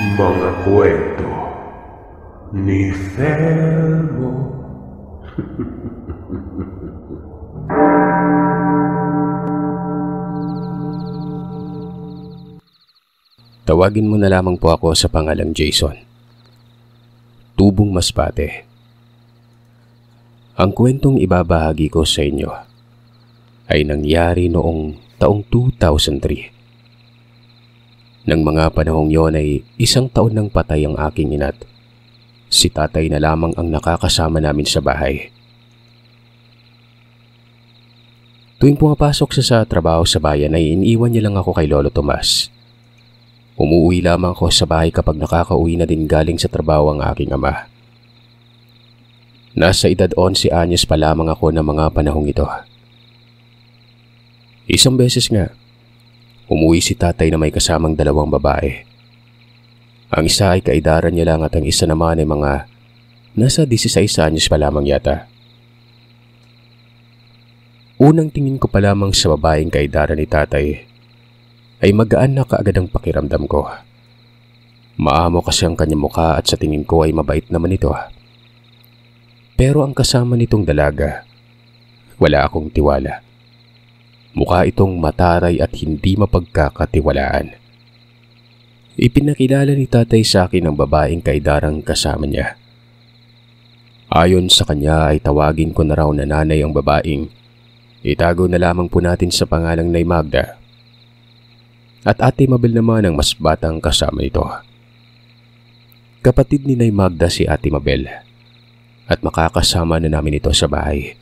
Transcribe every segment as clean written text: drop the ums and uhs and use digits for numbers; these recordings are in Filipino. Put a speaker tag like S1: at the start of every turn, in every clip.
S1: Mga kwento ni Felmo.
S2: Tawagin mo na lamang po ako sa pangalang Jason. Tubong Masbate. Ang kwentong ibabahagi ko sa inyo ay nangyari noong taong 2003. Nang mga panahong yon ay 1 taon nang patay ang aking ina't si tatay na lamang ang nakakasama namin sa bahay. Tuwing pumapasok sa trabaho sa bayan ay iniiwan niya lang ako kay Lolo Tomas. Umuwi lamang ako sa bahay kapag nakakauwi na din galing sa trabaho ang aking ama. Nasa edad 11 anyos pa lamang ako ng mga panahong ito. Isang beses nga, umuwi si tatay na may kasamang 2 babae. Ang isa ay kaedaran niya lang at ang isa naman ay mga nasa 16 anyos pa lamang yata. Unang tingin ko pa lamang sa babaeng kaedaran ni tatay ay magaan na kaagad ang pakiramdam ko. Maamo kasi ang kanyang mukha at sa tingin ko ay mabait naman ito. Pero ang kasama nitong dalaga, wala akong tiwala. Mukha itong mataray at hindi mapagkakatiwalaan. Ipinakilala ni tatay sa akin ang babaeng kaedarang kasama niya. Ayon sa kanya ay tawagin ko na raw na nanay ang babaeng. Itago na lamang po natin sa pangalang Nay Magda. At Ate Mabel naman ang mas batang kasama nito. Kapatid ni Nay Magda si Ate Mabel at makakasama na namin ito sa bahay.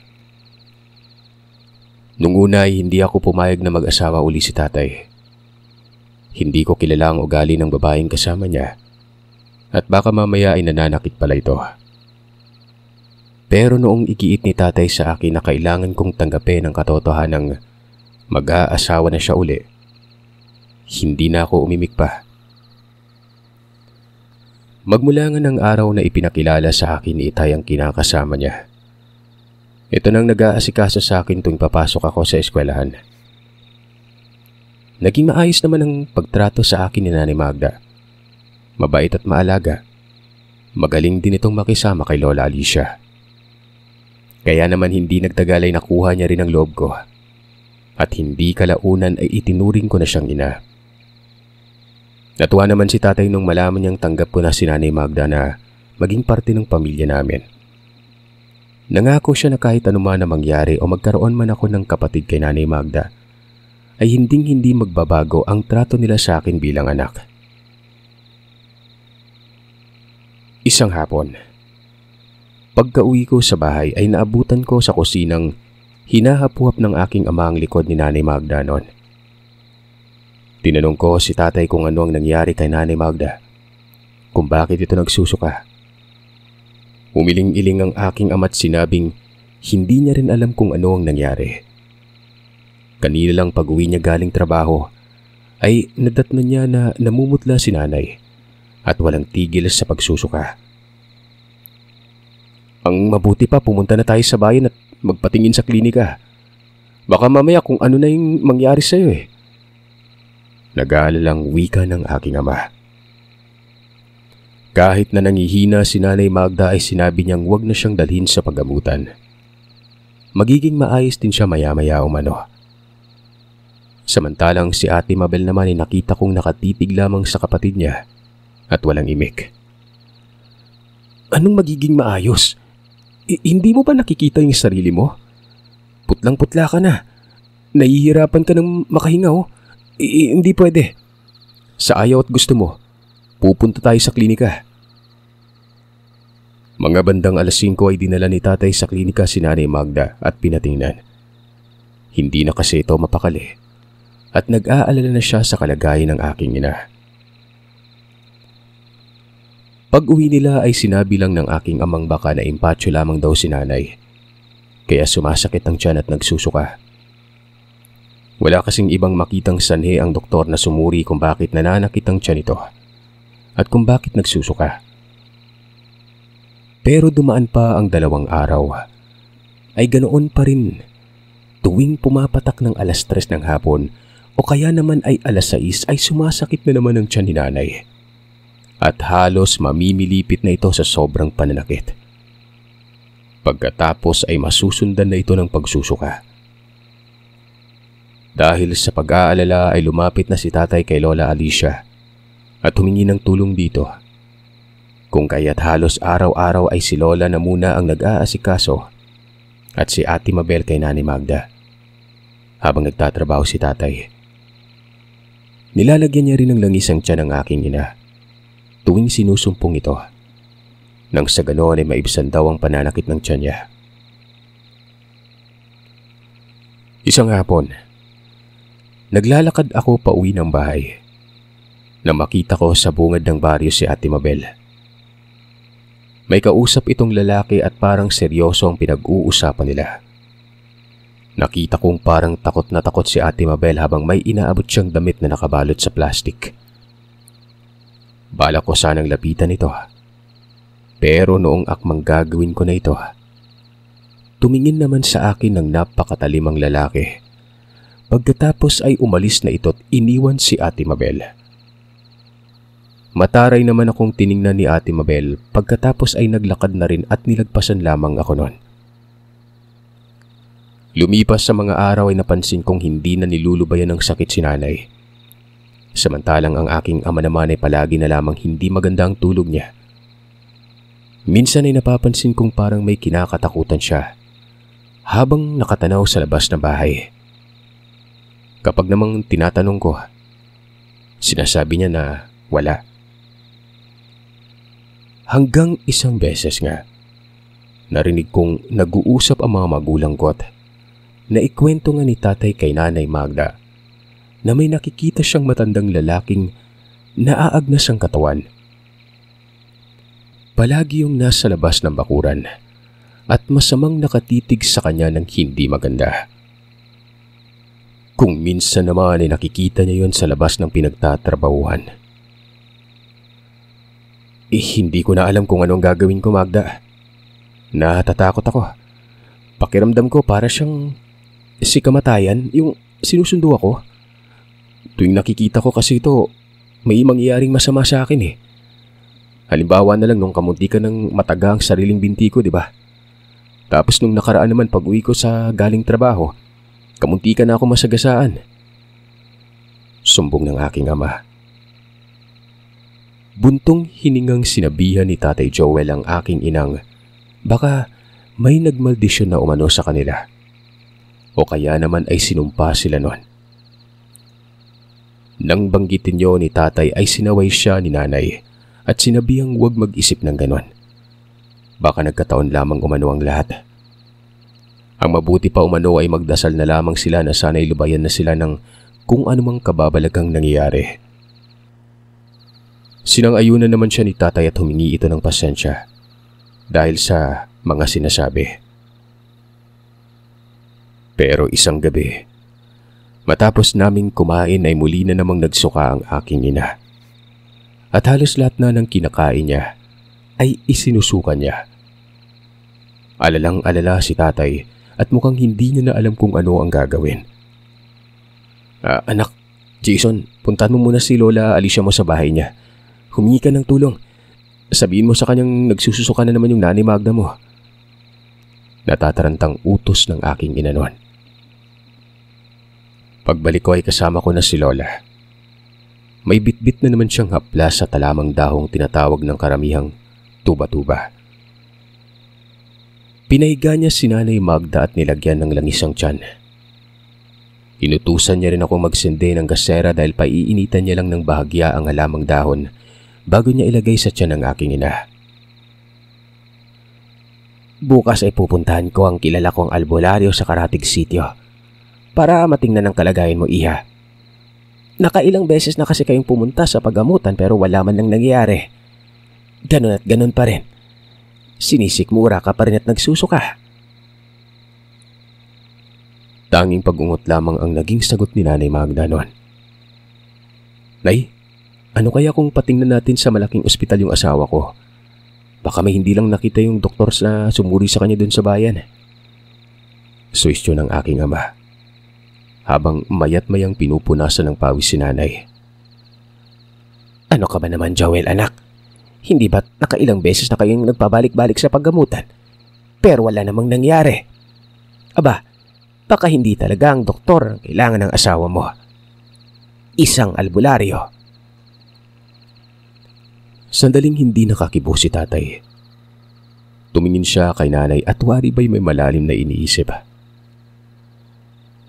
S2: Nung una ay hindi ako pumayag na mag-asawa uli si tatay. Hindi ko kilala ang ugali ng babaeng kasama niya at baka mamaya ay nananakit pala ito. Pero noong igiit ni tatay sa akin na kailangan kong tanggapin ang katotohanang mag-aasawa na siya uli, hindi na ako umimik pa. Magmula nga ng araw na ipinakilala sa akin ni Itay ang kinakasama niya, ito nang nag-aasikaso sa akin tuwing papasok ako sa eskwelahan. Naging maayos naman ang pagtrato sa akin ni Nanay Magda. Mabait at maalaga. Magaling din itong makisama kay Lola Alicia. Kaya naman hindi nagtagal ay nakuha niya rin ang loob ko. At hindi kalaunan ay itinuring ko na siyang ina. Natuwa naman si tatay nung malaman niyang tanggap ko na si Nanay Magda na maging parte ng pamilya namin. Nangako siya na kahit anuman na mangyari o magkaroon man ako ng kapatid kay Nanay Magda, ay hinding-hindi magbabago ang trato nila sa akin bilang anak. Isang hapon, pagka-uwi ko sa bahay ay naabutan ko sa kusinang hinahapuhap ng aking ama ang likod ni Nanay Magda noon. Tinanong ko si tatay kung ano ang nangyari kay Nanay Magda, kung bakit ito nagsusuka. Umiling-iling ang aking ama't sinabing hindi niya rin alam kung ano ang nangyari. Kanina lang pag-uwi niya galing trabaho ay nadatnan niya na namumutla si nanay at walang tigil sa pagsusuka. Ang mabuti pa pumunta na tayo sa bayan at magpatingin sa klinika. Baka mamaya kung ano na yung mangyari sa'yo eh. Nag-aalalang wika ng aking ama. Kahit na nangihina si Nanay Magda ay sinabi niyang wag na siyang dalhin sa paggamutan. Magiging maayos din siya maya-maya umano. Samantalang si Ate Mabel naman ay nakita kong nakatitig lamang sa kapatid niya at walang imik. Anong magiging maayos? Hindi mo ba nakikita yung sarili mo? Putlang-putla ka na. Nahihirapan ka ng makahinga oh. Hindi pwede. Sa ayaw at gusto mo, pupunta tayo sa klinika. Mga bandang 5:00 ay dinala ni tatay sa klinika si Nanay Magda at pinatingnan. Hindi na kasi ito mapakali at nag-aalala na siya sa kalagayan ng aking ina. Pag-uwi nila ay sinabi lang ng aking amang baka na impatyo lamang daw si nanay, kaya sumasakit ang tiyan at nagsusuka. Wala kasing ibang makitang sanhi ang doktor na sumuri kung bakit nananakit ang tiyan nito at kung bakit nagsusuka. Pero dumaan pa ang 2 araw, ay ganoon pa rin. Tuwing pumapatak ng 3:00 ng hapon o kaya naman ay 6:00 ay sumasakit na naman ang tiyan ni nanay. at halos mamimilipit na ito sa sobrang pananakit. Pagkatapos ay masusundan na ito ng pagsusuka. Dahil sa pag-aalala ay lumapit na si tatay kay Lola Alicia at humingi ng tulong dito. Kung kaya't halos araw-araw ay si Lola na muna ang nag-aasikaso at si Ate Mabel kay Nanay Magda habang nagtatrabaho si tatay. Nilalagyan niya rin ng langis ang tiyan ng aking ina tuwing sinusumpong ito. Nang sa ganoon ay maibsan daw ang pananakit ng tiyan niya. Isang hapon, naglalakad ako pauwi ng bahay na makita ko sa bungad ng baryo si Ate Mabel. May kausap itong lalaki at parang seryoso ang pinag-uusapan nila. Nakita kong parang takot na takot si Ate Mabel habang may inaabot siyang damit na nakabalot sa plastik. Balak ko sanang lapitan ito. Pero noong akmang gagawin ko na ito, tumingin naman sa akin ng napakatalimang lalaki. Pagkatapos ay umalis na ito at iniwan si Ate Mabel. Mataray naman akong tiningnan ni Ate Mabel pagkatapos ay naglakad na rin at nilagpasan lamang ako noon. Lumipas sa mga araw ay napansin kong hindi na nilulubayan ng sakit si nanay. Samantalang ang aking ama naman ay palagi na lamang hindi maganda ang tulog niya. Minsan ay napapansin kong parang may kinakatakutan siya habang nakatanaw sa labas ng bahay. Kapag namang tinatanong ko, sinasabi niya na wala. Hanggang isang beses nga, narinig kong nag-uusap ang mga magulang ko at naikwento nga ni tatay kay Nanay Magda na may nakikita siyang matandang lalaking naaagnas ang katawan. Palagi yung nasa labas ng bakuran at masamang nakatitig sa kanya ng hindi maganda. Kung minsan naman ay nakikita niya yon sa labas ng pinagtatrabahuhan. Hindi ko na alam kung anong gagawin ko, Magda. Natatakot ako. Pakiramdam ko para siyang si kamatayan, yung sinusundo ako. Tuwing nakikita ko kasi ito, may mangyayaring masama sa akin eh. Halimbawa na lang nung kamunti ka ng mataga ang sariling binti ko, di ba? Tapos nung nakaraan naman pag-uwi ko sa galing trabaho, kamunti ka na ako masagasaan. Sumbong ng aking ama. Buntong hiningang sinabihan ni Tatay Joel ang aking inang baka may nagmaldisyon na umano sa kanila. O kaya naman ay sinumpa sila noon. Nang banggitin niyo ni tatay ay sinaway siya ni nanay at sinabihang huwag mag-isip ng ganon. Baka nagkataon lamang umano ang lahat. Ang mabuti pa umano ay magdasal na lamang sila na sana'y lubayan na sila ng kung anumang kababalagang nangyayari. Sinang-ayunan naman siya ni tatay at humingi ito ng pasensya dahil sa mga sinasabi. Pero isang gabi, matapos naming kumain ay muli na namang nagsuka ang aking ina. At halos lahat na ng kinakain niya ay isinusukan niya. Alalang-alala si tatay at mukhang hindi niya na alam kung ano ang gagawin. Anak, Jason, puntahan mo muna si Lola Alicia mo sa bahay niya. Humingi ka ng tulong. Sabihin mo sa kanyang nagsususuka na naman yung Nanay Magda mo. Natatarantang utos ng aking ina noon. Pagbalik ko ay kasama ko na si Lola. May bitbit na naman siyang haplas sa talamang dahong tinatawag ng karamihang tuba-tuba. Pinahiga niya si Nanay Magda at nilagyan ng langis ang tiyan. Inutusan niya rin akong magsindi ng gasera dahil paiinitan niya lang ng bahagya ang halamang dahon bago niya ilagay sa tiyan ng aking ina. Bukas ay pupuntahan ko ang kilala kong albularyo sa Karatig Sitio para matingnan ang kalagayan mo, iha. Nakailang beses na kasi kayong pumunta sa paggamutan pero wala man lang nangyayari. Ganon at ganon pa rin. Sinisikmura ka pa rin at nagsusuka. Tanging pag-ungot lamang ang naging sagot ni Nanay Magda noon. Nay, ano kaya kung patingnan natin sa malaking ospital yung asawa ko? Baka may hindi lang nakita yung doktor na sumuri sa kanya dun sa bayan. Suwestyon ng aking ama. Habang mayat-mayang pinupunasan ng pawis si nanay. Ano ka ba naman, Joel, anak? Hindi ba't nakailang beses na kayong nagpabalik-balik sa paggamutan? Pero wala namang nangyari. Aba, baka hindi talaga ang doktor ang kailangan ng asawa mo. Isang albularyo. Sandaling hindi nakakibo si tatay. Tumingin siya kay nanay at wari ba'y may malalim na iniisip.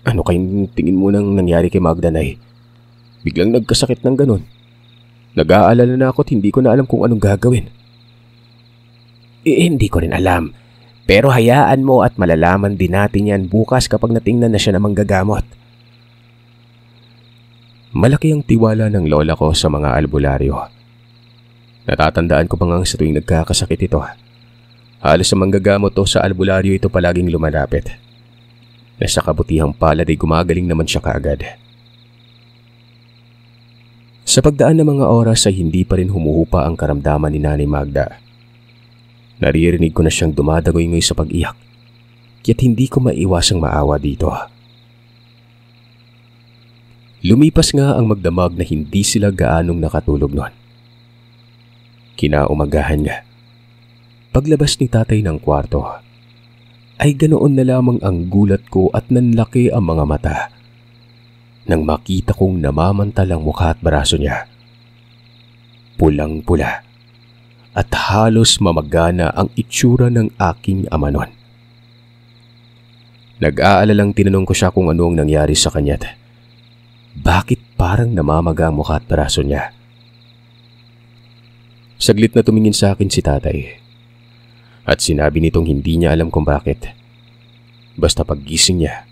S2: Ano kayong tingin mo nang nangyari kay Magda, Nay? Biglang nagkasakit ng ganun. Nag-aalala na ako at hindi ko na alam kung anong gagawin. Hindi ko rin alam. Pero hayaan mo at malalaman din natin yan bukas kapag natingnan na siya na manggagamot. Malaki ang tiwala ng lola ko sa mga albularyo. Natatandaan ko pa nga sa tuwing nagkakasakit ito. Halos sa manggagamot o sa albularyo ito palaging lumalapit. Na sa kabutihang palad ay gumagaling naman siya kaagad. Sa pagdaan ng mga oras ay hindi pa rin humuhupa ang karamdaman ni Nanay Magda. Naririnig ko na siyang dumadagoy-ngoy sa pag-iyak, kaya't hindi ko maiwasang maawa dito. Lumipas nga ang magdamag na hindi sila gaanong nakatulog noon. Kinaumagahan nga. Paglabas ni tatay ng kwarto, ay ganoon na lamang ang gulat ko at nanlaki ang mga mata nang makita kong namamantalang mukha at braso niya. Pulang-pula at halos mamagana ang itsura ng aking ama noon. Nag-aalalang tinanong ko siya kung ano ang nangyari sa kanya. Bakit parang namamaga ang mukha at braso niya? Saglit na tumingin sa akin si tatay at sinabi nitong hindi niya alam kung bakit. Basta paggising niya,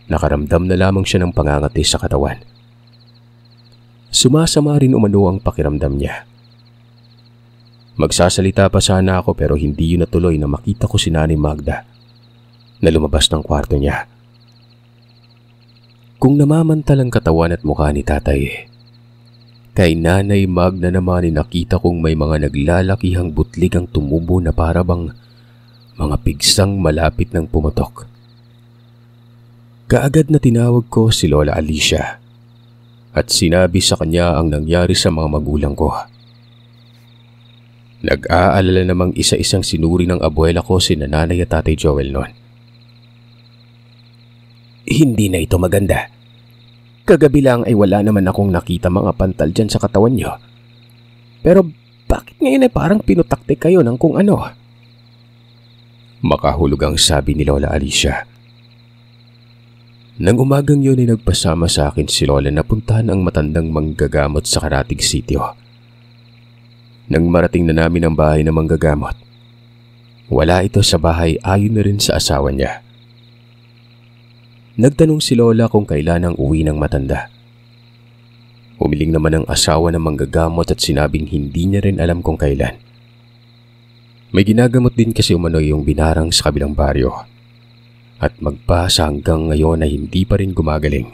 S2: nakaramdam na lamang siya ng pangangati sa katawan. Sumasama rin umano ang pakiramdam niya. Magsasalita pa sana ako pero hindi yun natuloy na makita ko si Nanay Magda na lumabas ng kwarto niya. Kung namamantalang katawan at mukha ni tatay, kay Nanay Magda naman ay nakita kong may mga naglalakihang butlig ang tumubo na para bang mga pigsang malapit ng pumutok. Kaagad na tinawag ko si Lola Alicia at sinabi sa kanya ang nangyari sa mga magulang ko. Nag-aalala namang isa-isang sinuri ng abuela ko si Nanay at Tatay Joel noon. Hindi na ito maganda. Kagabi lang ay wala naman akong nakita mga pantal dyan sa katawan niyo. Pero bakit ngayon ay parang pinutakte kayo ng kung ano? Makahulog ang sabi ni Lola Alicia. Nang umagang yun ay nagpasama sa akin si Lola na puntahan ang matandang manggagamot sa Karatig Sitio. Nang marating na namin ang bahay ng manggagamot, wala ito sa bahay ayon na rin sa asawa niya. Nagtanong si Lola kung kailan ang uwi ng matanda. Umiling naman ang asawa ng manggagamot at sinabing hindi niya rin alam kung kailan. May ginagamot din kasi umano yung binarang sa kabilang baryo. At magpasa hanggang ngayon ay hindi pa rin gumagaling.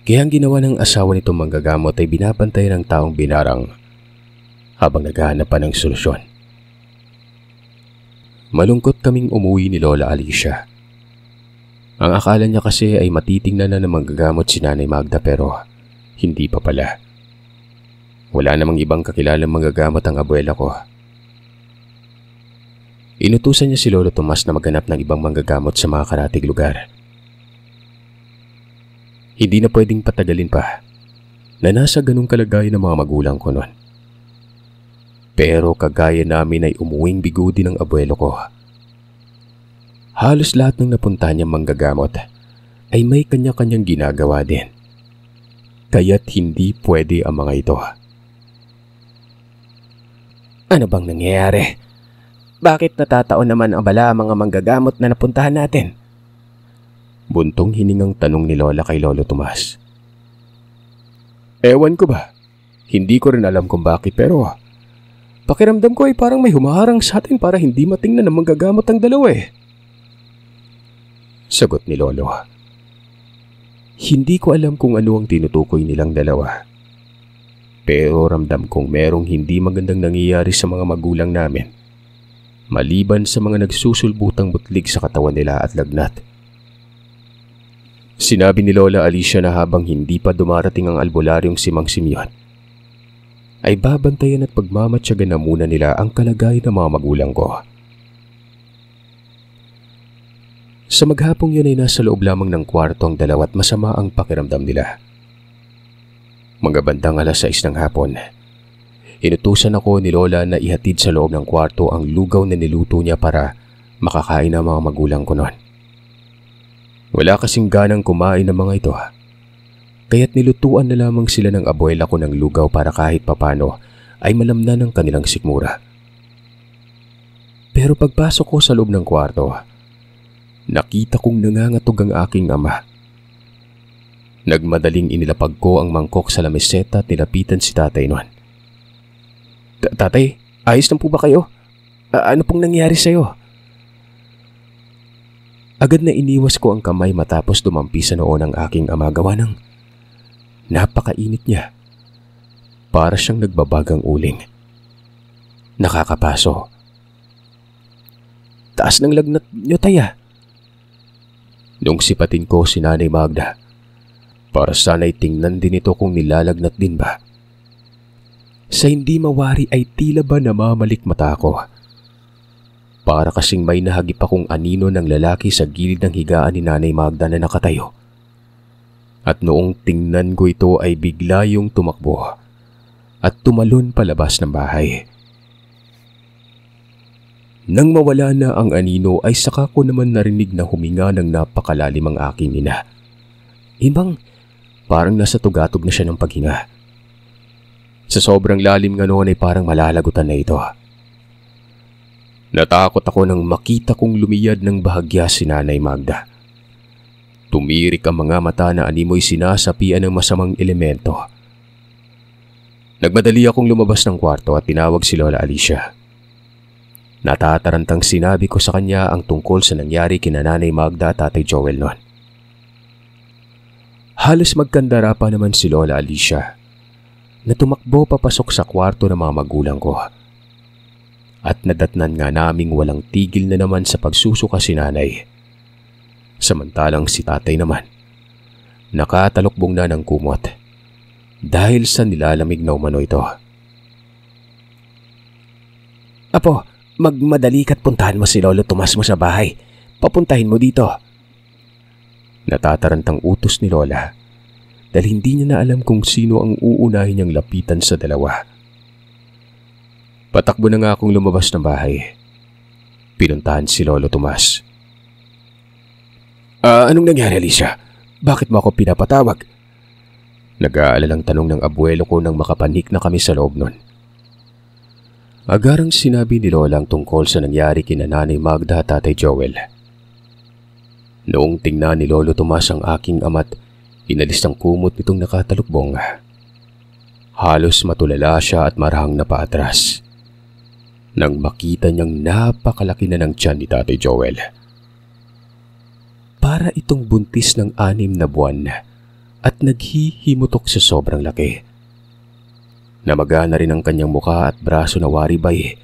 S2: Kaya ang ginawa ng asawa nitong manggagamot ay binabantay ng taong binarang habang naghahanap pa ng solusyon. Malungkot kaming umuwi ni Lola Alicia. Ang akala niya kasi ay matitingnan na ng manggagamot si Nanay Magda pero hindi pa pala. Wala namang ibang kakilalang manggagamot ang abuela ko. Inutusan niya si Lolo Tomas na maghanap ng ibang manggagamot sa mga karatig lugar. Hindi na pwedeng patagalin pa na nasa ganung kalagayan ng mga magulang ko noon. Pero kagaya namin ay umuwing bigudi ng abuelo ko. Halos lahat ng napunta niyang manggagamot ay may kanya-kanyang ginagawa din. Kaya't hindi pwede ang mga ito. Ano bang nangyayari? Bakit natataon naman ang bala ang mga manggagamot na napuntahan natin? Buntong hiningang tanong ni Lola kay Lolo Tomas. Ewan ko ba? Hindi ko rin alam kung bakit pero pakiramdam ko ay parang may humaharang sa atin para hindi matingnan ng manggagamot ang dalawa eh. Sagot ni Lolo. Hindi ko alam kung ano ang tinutukoy nilang dalawa. Pero ramdam kong merong hindi magandang nangyayari sa mga magulang namin. Maliban sa mga nagsusulbutang butlig sa katawan nila at lagnat. Sinabi ni Lola Alicia na habang hindi pa dumarating ang albularyong si Mang Simeon, ay babantayan at pagmamatyagan na muna nila ang kalagayan ng mga magulang ko. Sa maghapong yun ay nasa loob lamang ng kwarto ang dalawa at masama ang pakiramdam nila. Mga bandang 6:00 ng hapon, inutusan ako ni Lola na ihatid sa loob ng kwarto ang lugaw na niluto niya para makakain ang mga magulang ko noon. Wala kasing ganang kumain ng mga ito, kaya't nilutuan na lamang sila ng abuela ko ng lugaw para kahit papano ay malamnan ng kanilang sikmura. Pero pagpasok ko sa loob ng kwarto, nakita kong nangangatog ang aking ama. Nagmadaling inilapag ko ang mangkok sa lameseta at nilapitan si tatay noon. Tatay, ayos lang po ba kayo? Ano pong nangyari sa'yo? Agad na iniwas ko ang kamay matapos dumampi sa noon ang aking ama gawa ng napakainit niya. Para siyang nagbabagang uling. Nakakapaso. Taas ng lagnat niyo, taya. Nung sipatin ko si Nanay Magda, para sana'y tingnan din ito kung nilalagnat din ba. Sa hindi mawari ay tila ba namamalik mata ko. Para kasing may nahagip akong anino ng lalaki sa gilid ng higaan ni Nanay Magda na nakatayo. At noong tingnan ko ito ay bigla yung tumakbo at tumalon palabas ng bahay. Nang mawala na ang anino ay saka ko naman narinig na huminga ng napakalalim ang aking ina. Ibang parang nasa tugatog na siya ng paghinga. Sa sobrang lalim nga noon ay parang malalagutan na ito. Natakot ako nang makita kong lumiyad ng bahagya si Nanay Magda. Tumirik ang mga mata na animoy sinasapian ng masamang elemento. Nagmadali akong lumabas ng kwarto at tinawag si Lola Alicia. Natatarantang sinabi ko sa kanya ang tungkol sa nangyari kina Nanay Magda at Tatay Joel noon. Halos magkandara pa naman si Lola Alicia na tumakbo papasok sa kwarto ng mga magulang ko. At nadatnan nga naming walang tigil na naman sa pagsusuka si Nanay. Samantalang si Tatay naman, nakatalokbong na ng kumot dahil sa nilalamig na umano ito. Apo, magmadali ka't puntahan mo si Lolo Tomas mo sa bahay. Papuntahin mo dito. Natatarantang utos ni Lola dahil hindi niya na alam kung sino ang uunahin niyang lapitan sa dalawa. Patakbo na nga akong lumabas ng bahay. Pinuntahan si Lolo Tomas. Anong nangyari, Alicia? Bakit mo ako pinapatawag? Nag-aalalang tanong ng abuelo ko nang makapanik na kami sa loob nun. Agarang sinabi ni Lola ang tungkol sa nangyari kina Nanay Magda at Tatay Joel. Noong tingnan ni Lolo Tomas ang aking ama't inalis ang kumot nitong nakatalukbong, halos matulala siya at marahang napaatras nang makita niyang napakalaki na ng tiyan ni Tatay Joel. Para itong buntis ng 6 na buwan at naghihimutok sa sobrang laki. Namaga na rin ang kanyang muka at braso na waribay.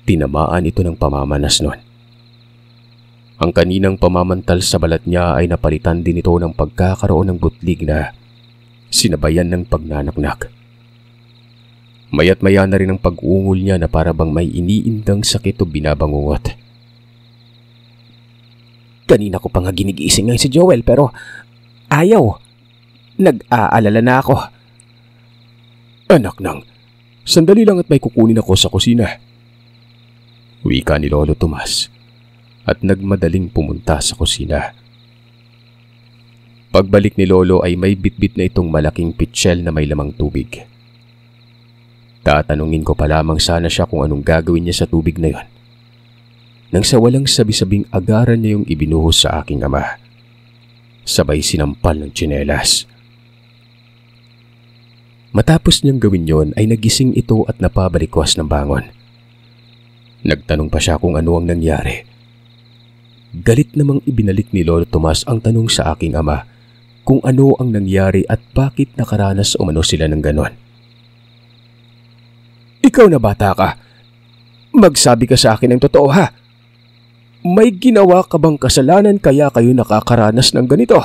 S2: Tinamaan ito ng pamamanas nun. Ang kaninang pamamantal sa balat niya ay napalitan din ito ng pagkakaroon ng butlig na sinabayan ng pagnanaknak. Maya't maya na rin ang pag-ungol niya na para bang may iniindang sakit o binabangungot. Kanina ko pa nga ginigising ngayon si Joel pero ayaw. Nag-aalala na ako. Anak nang, sandali lang at may kukunin ako sa kusina. Wika ni Lolo Tomas at nagmadaling pumunta sa kusina. Pagbalik ni Lolo ay may bitbit na itong malaking pitsyel na may lamang tubig. Tatanungin ko pa lamang sana siya kung anong gagawin niya sa tubig na yon. Nang sa walang sabi-sabing agaran niya yung ibinuhos sa aking ama. Sabay sinampal ng tsinelas. Matapos niyang gawin yon ay nagising ito at napabalikwas ng bangon. Nagtanong pa siya kung ano ang nangyari. Galit namang ibinalik ni Lolo Tomas ang tanong sa aking ama kung ano ang nangyari at bakit nakaranas umano sila ng ganon. Ikaw na bata ka. Magsabi ka sa akin ng totoo ha. May ginawa ka bang kasalanan kaya kayo nakakaranas ng ganito?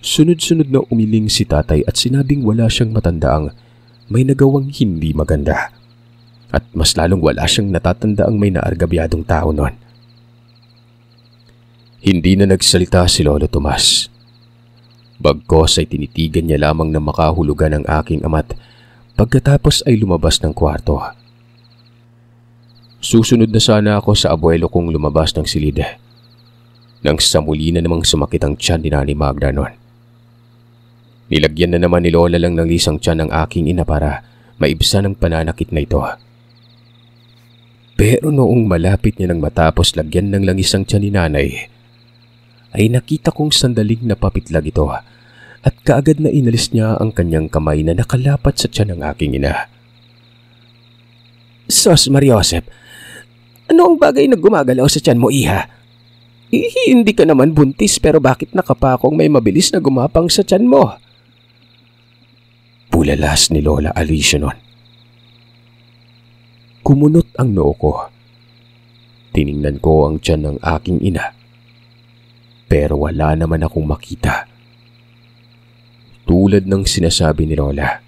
S2: Sunod-sunod na umiling si tatay at sinabing wala siyang matandaang may nagawang hindi maganda. At mas lalong wala siyang natatandaang may naargabyadong tao noon. Hindi na nagsalita si Lolo Tomas. Bagkos ay tinitigan niya lamang na makahulugan ang aking ama't pagkatapos ay lumabas ng kwarto. Susunod na sana ako sa abuelo kong lumabas ng silid. Nang sa muli na namang sumakit ang tiyan ni Nanay Magda noon. Nilagyan na naman ni Lola lang ng isang tiyan ng aking ina para maibsan ang pananakit na ito. Pero noong malapit niya nang matapos lagyan ng langis ang tiyan ni Nanay, ay nakita kong sandaling napapitlag ito at kaagad na inalis niya ang kanyang kamay na nakalapat sa tiyan ng aking ina. Sos Mariosep, ano ang bagay na gumagalaw sa tiyan mo, iha? Hindi ka naman buntis pero bakit nakapakong may mabilis na gumapang sa tiyan mo? Bulalas ni Lola Alicia noon. Kumunot ang noo ko. Tiningnan ko ang tiyan ng aking ina. Pero wala naman akong makita. Tulad ng sinasabi ni Lola.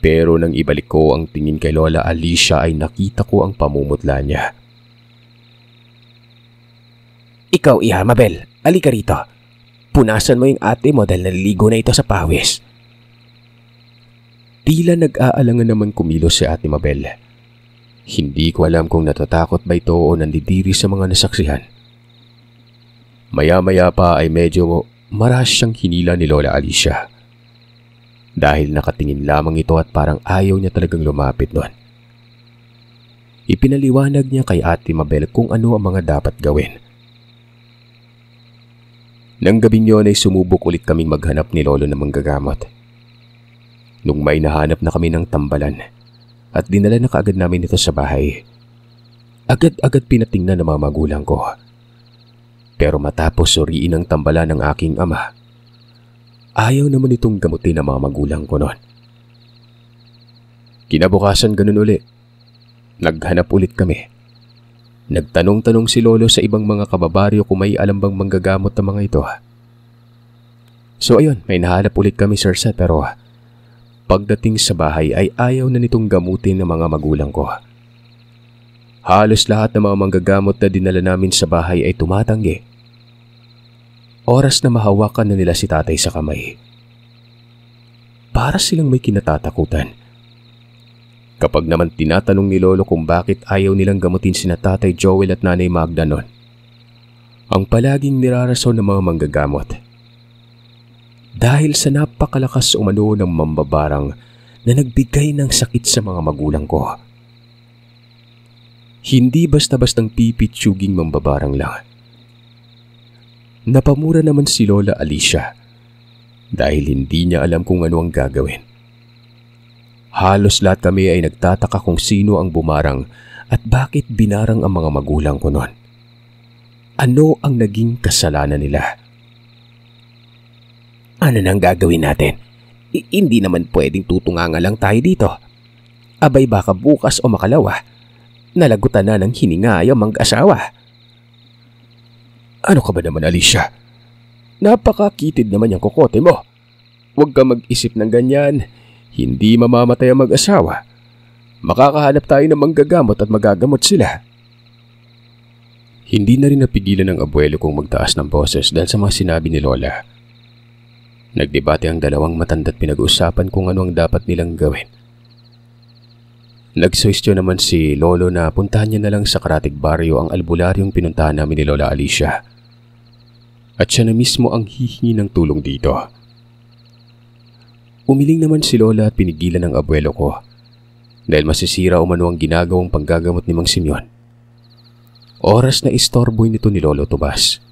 S2: Pero nang ibalik ko ang tingin kay Lola Alicia ay nakita ko ang pamumutla niya. Ikaw, Iha Mabel, alika rito. Punasan mo yung ate mo dahil naliligo na ito sa pawis. Tila nag-aalangan naman kumilos si Ate Mabel. Hindi ko alam kung natatakot ba ito o nandidiri sa mga nasaksihan. Maya-maya pa ay medyo maras siyang hinila ni Lola Alicia. Dahil nakatingin lamang ito at parang ayaw niya talagang lumapit doon. Ipinaliwanag niya kay Ate Mabel kung ano ang mga dapat gawin. Nang gabing yun ay sumubok ulit kaming maghanap ni Lolo ng manggagamot. Nung may nahanap na kami ng tambalan at dinala na kaagad namin ito sa bahay, agad-agad pinatingnan ng mga magulang ko. Pero matapos suriin ang tambalan ng aking ama, ayaw naman itong gamutin ng mga magulang ko noon. Kinabukasan ganun uli. Naghanap ulit kami. Nagtanong-tanong si Lolo sa ibang mga kababaryo kung may alam bang manggagamot ng mga ito. So ayun, may nahanap ulit kami, Sir Seth, pero pagdating sa bahay ay ayaw na nitong gamutin ng mga magulang ko. Halos lahat ng mga manggagamot na dinala namin sa bahay ay tumatanggi. Oras na mahawakan na nila si tatay sa kamay. Para silang may kinatatakutan. Kapag naman tinatanong ni Lolo kung bakit ayaw nilang gamutin sina Tatay Joel at Nanay Magda noon, ang palaging nirarason ng mga manggagamot. Dahil sa napakalakas umano ng mambabarang na nagbigay ng sakit sa mga magulang ko. Hindi basta-bastang pipitsuging mambabarang lang. Napamura naman si Lola Alicia dahil hindi niya alam kung ano ang gagawin. Halos lahat kami ay nagtataka kung sino ang bumarang at bakit binarang ang mga magulang ko noon. Ano ang naging kasalanan nila? Ano nang gagawin natin? Hindi naman pwedeng tutunganga lang tayo dito. Abay baka bukas o makalawa, nalagutan na ng hininga yung mag-asawa. Ano ka ba naman, Alicia? Napakakitid naman yung kokote mo. Huwag ka mag-isip ng ganyan. Hindi mamamatay ang mag-asawa. Makakahanap tayo ng manggagamot at magagamot sila. Hindi na rin napigilan ng abuelo kong magtaas ng boses dahil sa mga sinabi ni Lola. Nagdebate ang dalawang matanda't pinag-uusapan kung ano ang dapat nilang gawin. Nagsuwestyo naman si Lolo na puntahan niya na lang sa karatig baryo ang albularyong pinuntahan namin ni Lola Alicia. At siya na mismo ang hihingi ng tulong dito. Umiling naman si Lola at pinigilan ng abuelo ko dahil masisira umano ang ginagawang panggagamot ni Mang Simeon. Oras na istorboy nito ni Lolo Tomas.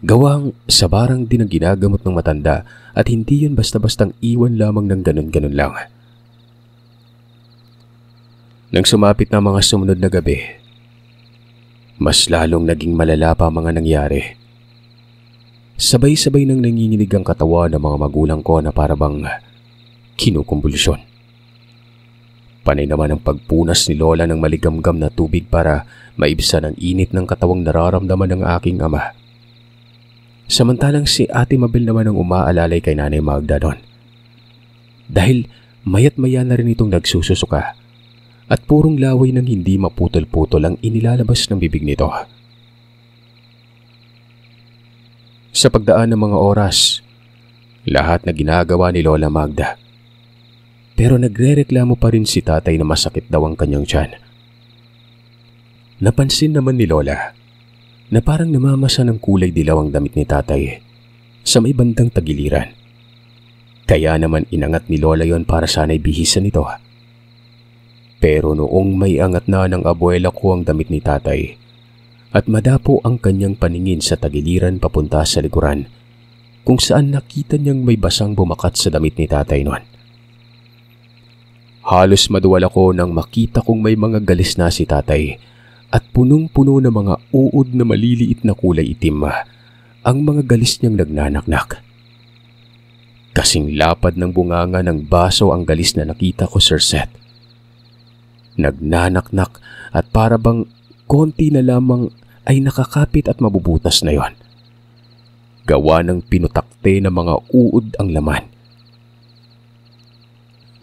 S2: Gawang sabarang din ang ginagamot ng matanda at hindi yun basta-bastang iwan lamang ng ganun-ganun lang. Nang sumapit na mga sumunod na gabi, mas lalong naging malala pa ang mga nangyari. Sabay-sabay nang nanginginig ang katawan ng mga magulang ko na parabang kinukumbulsyon. Panay naman ang pagpunas ni Lola ng maligamgam na tubig para maibsan ang init ng katawang nararamdaman ng aking ama. Samantalang si Ate Mabel naman ang umaalalay kay Nanay Magda doon. Dahil mayat maya na rin itong nagsususuka at purong laway ng hindi maputol-putol ang inilalabas ng bibig nito. Sa pagdaan ng mga oras, lahat na ginagawa ni Lola Magda. Pero nagrereklamo pa rin si Tatay na masakit daw ang kanyang tiyan. Napansin naman ni Lola na parang namamasa ng kulay dilaw ang damit ni Tatay sa may bandang tagiliran. Kaya naman inangat ni Lola yon para sana'y bihisan ito. Pero noong may angat na ng abuela ko ang damit ni Tatay at madapo ang kanyang paningin sa tagiliran papunta sa likuran, kung saan nakita niyang may basang bumakat sa damit ni Tatay noon. Halos maduwal ako nang makita kong may mga galis na si Tatay at punong-puno ng mga uod na maliliit na kulay itim ang mga galis niyang nagnanaknak. Kasing lapad ng bunganga ng baso ang galis na nakita ko, Sir Seth. Nagnanaknak at para bang konti na lamang ay nakakapit at mabubutas na yon. Gawa ng pinutakte ng mga uod ang laman.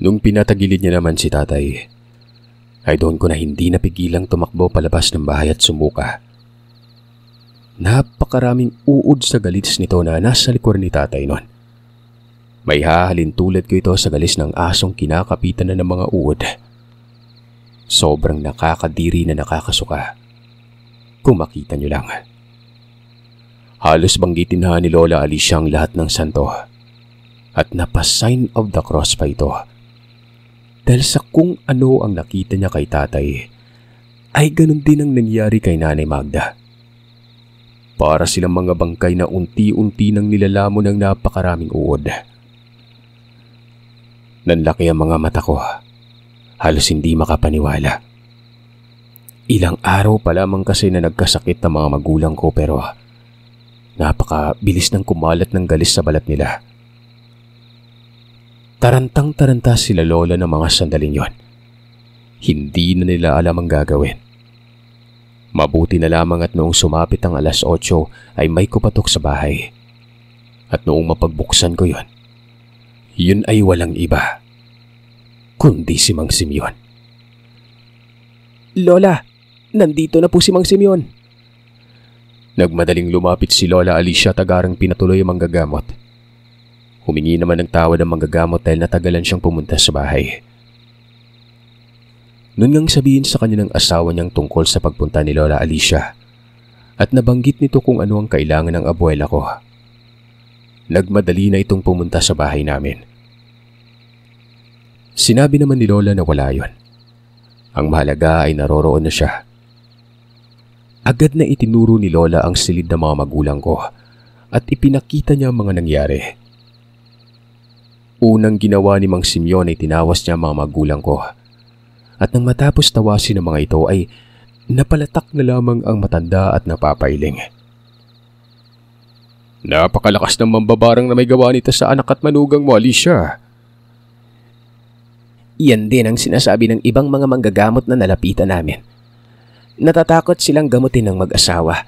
S2: Nung pinatagilid niya naman si Tatay, ay doon ko na hindi napigilang tumakbo palabas ng bahay at sumuka. Napakaraming uod sa galis nito na nasa likuran ni Tatay noon. May hahalin tulad ko ito sa galis ng asong kinakapitan na ng mga uod. Sobrang nakakadiri na nakakasuka. Kung makita niyo lang. Halos banggitin na ni Lola Alicia ang lahat ng santo. At napa-sign of the cross pa ito. Dahil sa kung ano ang nakita niya kay Tatay, ay ganun din ang nangyari kay Nanay Magda. Para silang mga bangkay na unti-unti nang nilalamon ng napakaraming uod. Nanlaki ang mga mata ko. Halos hindi makapaniwala. Ilang araw pa lamang kasi na nagkasakit ang mga magulang ko pero napakabilis ng kumalat ng galis sa balat nila. Tarantang-taranta sila Lola ng mga sandaling yon. Hindi na nila alam ang gagawin. Mabuti na lamang at noong sumapit ang 8:00 ay may kupatok sa bahay. At noong mapagbuksan ko yon, yun ay walang iba kundi si Mang Simeon. Lola, nandito na po si Mang Simeon. Nagmadaling lumapit si Lola Alicia tagarang pinatuloy ang manggagamot. Humingi naman ng tawad ang manggagamot dahil natagalan siyang pumunta sa bahay. Noon ngang sabihin sa kanya ng asawa niyang tungkol sa pagpunta ni Lola Alicia at nabanggit nito kung ano ang kailangan ng abuela ko. Nagmadali na itong pumunta sa bahay namin. Sinabi naman ni Lola na wala yon. Ang mahalaga ay naroroon na siya. Agad na itinuro ni Lola ang silid ng mga magulang ko at ipinakita niya ang mga nangyari. Unang ginawa ni Mang Simeon ay tinawas niya ang mga magulang ko. At nang matapos tawasin ng mga ito ay napalatak na lamang ang matanda at napapailing. Napakalakas ng mambabarang na may gawa nito sa anak at manugang mo, Alicia. Yan din ang sinasabi ng ibang mga manggagamot na nalapitan namin. Natatakot silang gamutin ng mag-asawa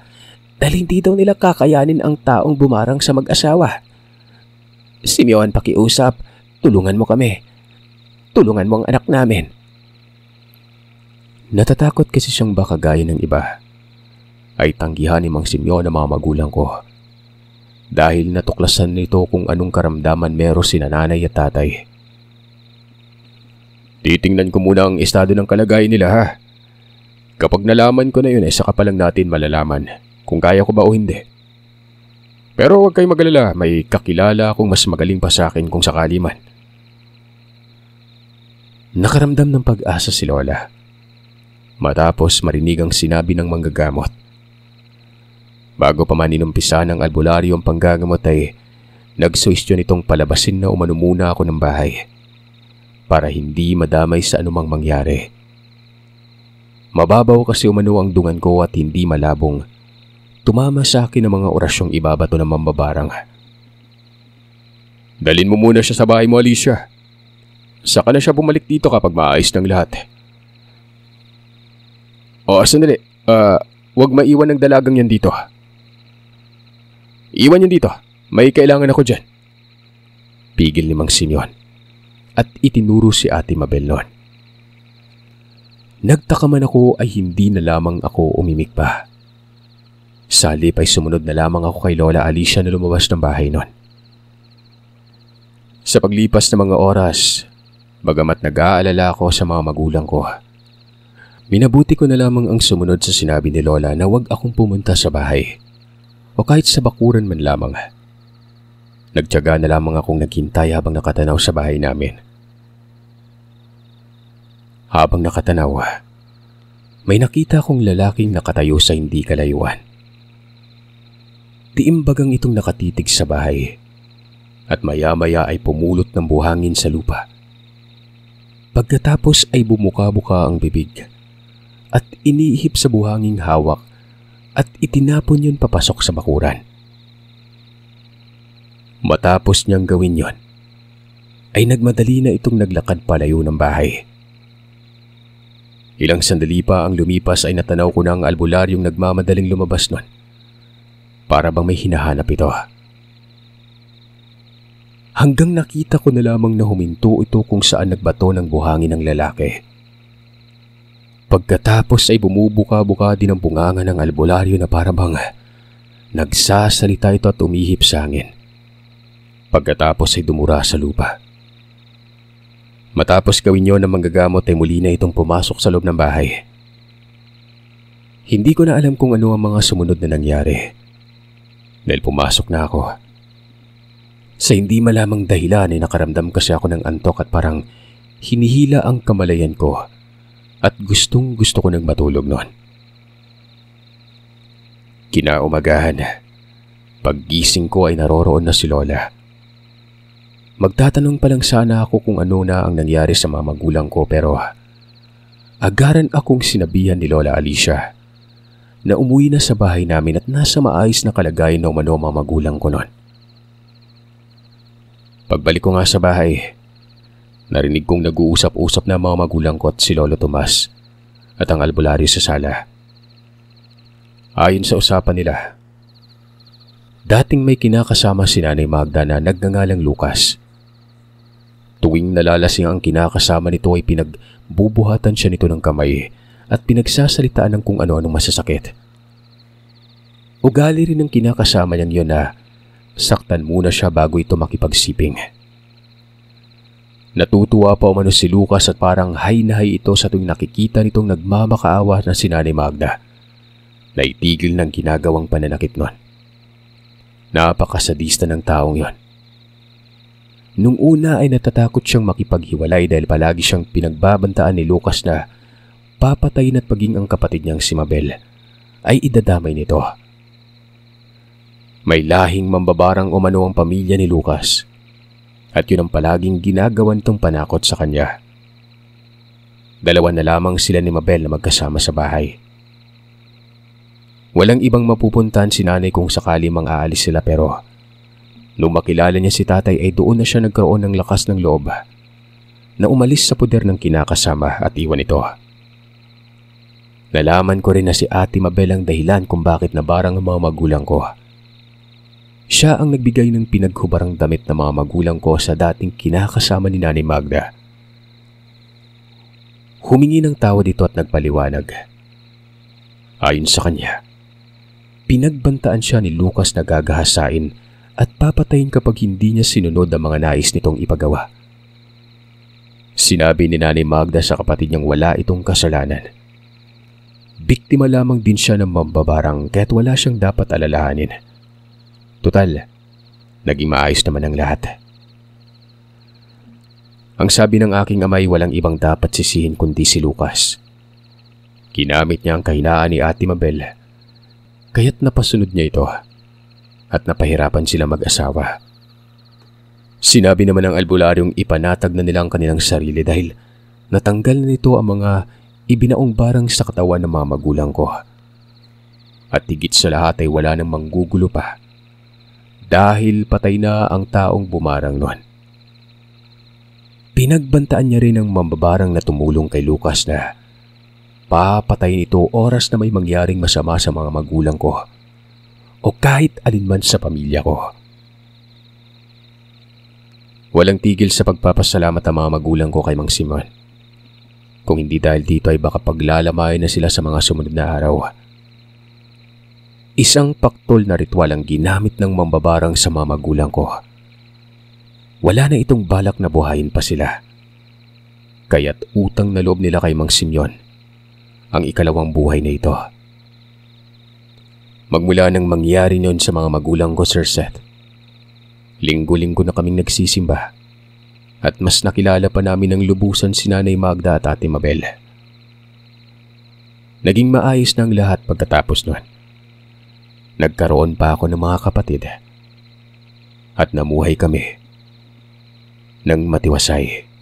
S2: dahil hindi daw nila kakayanin ang taong bumarang sa mag-asawa. Simeon, pakiusap, tulungan mo kami. Tulungan mo ang anak namin. Natatakot kasi siyang baka gaya ng iba. Ay tanggihan ni Mang Simeon ang mga magulang ko. Dahil natuklasan nito kung anong karamdaman meron si nanay at tatay. Titingnan ko muna ang estado ng kalagayan nila ha. Kapag nalaman ko na yun ay saka pa lang natin malalaman kung kaya ko ba o hindi. Pero huwag kayong magalala, may kakilala akong mas magaling pa sa akin kung sakali man. Nakaramdam ng pag-asa si Lola. Matapos marinig ang sinabi ng manggagamot. Bago pa man inumpisa ng albularyo ang panggagamot ay nagsuwestyon itong palabasin na umano muna ako ng bahay para hindi madamay sa anumang mangyari. Mababaw kasi umano ang dungan ko at hindi malabong tumama sa akin ang mga orasyong ibabato ng mambabarang. Dalin mo muna siya sa bahay mo, Alicia. Saka na siya bumalik dito kapag maayos ng lahat. O, sandali. Huwag maiwan ng dalagang yan dito. Iwan niyo dito. May kailangan ako dyan. Pigil ni Mang Simeon at itinuro si Ate Mabel noon. Nagtaka man ako ay hindi na lamang ako umimik pa. Sa halip ay sumunod na lamang ako kay Lola Alicia na lumabas ng bahay noon. Sa paglipas ng mga oras, bagamat nag-aalala ako sa mga magulang ko, minabuti ko na lamang ang sumunod sa sinabi ni Lola na huwag akong pumunta sa bahay o kahit sa bakuran man lamang. Nagtiyaga na lamang akong naghintay habang nakatanaw sa bahay namin. Habang nakatanaw, may nakita akong lalaking nakatayo sa hindi kalayuan. Tiimbagang itong nakatitig sa bahay at maya-maya ay pumulot ng buhangin sa lupa. Pagkatapos ay bumuka-buka ang bibig at inihip sa buhanging hawak at itinapon yun papasok sa bakuran. Matapos niyang gawin yon, ay nagmadali na itong naglakad palayo ng bahay. Ilang sandali pa ang lumipas ay natanaw ko na ang albularyong nagmamadaling lumabas nun. Para bang may hinahanap ito. Hanggang nakita ko na lamang na huminto ito kung saan nagbato ng buhangin ng lalaki. Pagkatapos ay bumubuka-buka din ang bunganga ng albularyo na para bang nagsasalita ito at umihip sa hangin. Pagkatapos ay dumura sa lupa. Matapos gawin yon ng manggagamot ay muli na itong pumasok sa loob ng bahay. Hindi ko na alam kung ano ang mga sumunod na nangyari. Dahil pumasok na ako. Sa hindi malamang dahilan ay nakaramdam kasi ako ng antok at parang hinihila ang kamalayan ko at gustong gusto ko nang matulog noon. Kinaumagahan, paggising ko ay naroroon na si Lola. Magtatanong pa lang sana ako kung ano na ang nangyari sa mga magulang ko pero agaran akong sinabihan ni Lola Alicia na umuwi na sa bahay namin at nasa maayos na kalagayan na umano mga magulang ko noon. Pagbalik ko nga sa bahay, narinig kong nag-uusap-usap na mga magulang ko at si Lolo Tomas at ang albularyo sa sala. Ayon sa usapan nila, dating may kinakasama si Nanay Magda na nagngangalang Lucas. Tuwing nalalasing ang kinakasama nito ay pinagbubuhatan siya nito ng kamay at pinagsasalitaan ng kung ano-anong masasakit. Ugali rin ng kinakasama niyang yun na saktan muna siya bago ito makipagsiping. Natutuwa pa umano si Lucas at parang hay na hay ito sa tuwing nakikita nitong nagmamakaawa na si Nanay Magda na itigil ng ginagawang pananakit nun. Napakasadista ng taong yon. Nung una ay natatakot siyang makipaghiwalay dahil palagi siyang pinagbabantaan ni Lucas na papatayin at paging ang kapatid niyang si Mabel ay idadamay nito. May lahing mambabarang umano ang pamilya ni Lucas at yun ang palaging ginagawan tong panakot sa kanya. Dalawa na lamang sila ni Mabel na magkasama sa bahay. Walang ibang mapupuntahan si nanay kung sakali mang aalis sila pero nung makilala niya si tatay ay doon na siya nagkaroon ng lakas ng loob na umalis sa poder ng kinakasama at iwan ito. Nalaman ko rin na si Ate Mabel ang dahilan kung bakit nabarang ang mga magulang ko. Siya ang nagbigay ng pinaghubarang damit ng mga magulang ko sa dating kinakasama ni Nanay Magda. Humingi ng tawad ito at nagpaliwanag. Ayon sa kanya, pinagbantaan siya ni Lucas na gagahasain at papatayin kapag hindi niya sinunod ang mga nais nitong ipagawa. Sinabi ni Nanay Magda sa kapatid niyang wala itong kasalanan. Biktima lamang din siya ng mambabarang kaya't wala siyang dapat alalahanin. Tutal, naging maayos naman ang lahat. Ang sabi ng aking amay walang ibang dapat sisihin kundi si Lucas. Ginamit niya ang kahinaan ni Ate Mabel kaya't napasunod niya ito at napahirapan sila mag-asawa. Sinabi naman ng albularyong ipanatag na nila ang kanilang sarili dahil natanggal na nito ang mga ibinaong barang sa katawan ng mga magulang ko. At higit sa lahat ay wala nang manggugulo pa dahil patay na ang taong bumarang noon. Pinagbantaan niya rin ang mambabarang na tumulong kay Lucas na papatayin ito oras na may mangyaring masama sa mga magulang ko o kahit alinman sa pamilya ko. Walang tigil sa pagpapasalamat ang mga magulang ko kay Mang Simon. Kung hindi dahil dito ay baka paglalamayan na sila sa mga sumunod na araw. Isang paktol na ritual ang ginamit ng mambabarang sa mga magulang ko. Wala na itong balak na buhayin pa sila. Kaya't utang na loob nila kay Mang Simeon ang ikalawang buhay na ito. Magmula nang mangyari noon sa mga magulang ko, Sir Seth, linggo-linggo na kaming nagsisimba at mas nakilala pa namin ng lubusan si Nanay Magda at Ate Mabel. Naging maayos na ang lahat pagkatapos noon. Nagkaroon pa ako ng mga kapatid at namuhay kami ng matiwasay.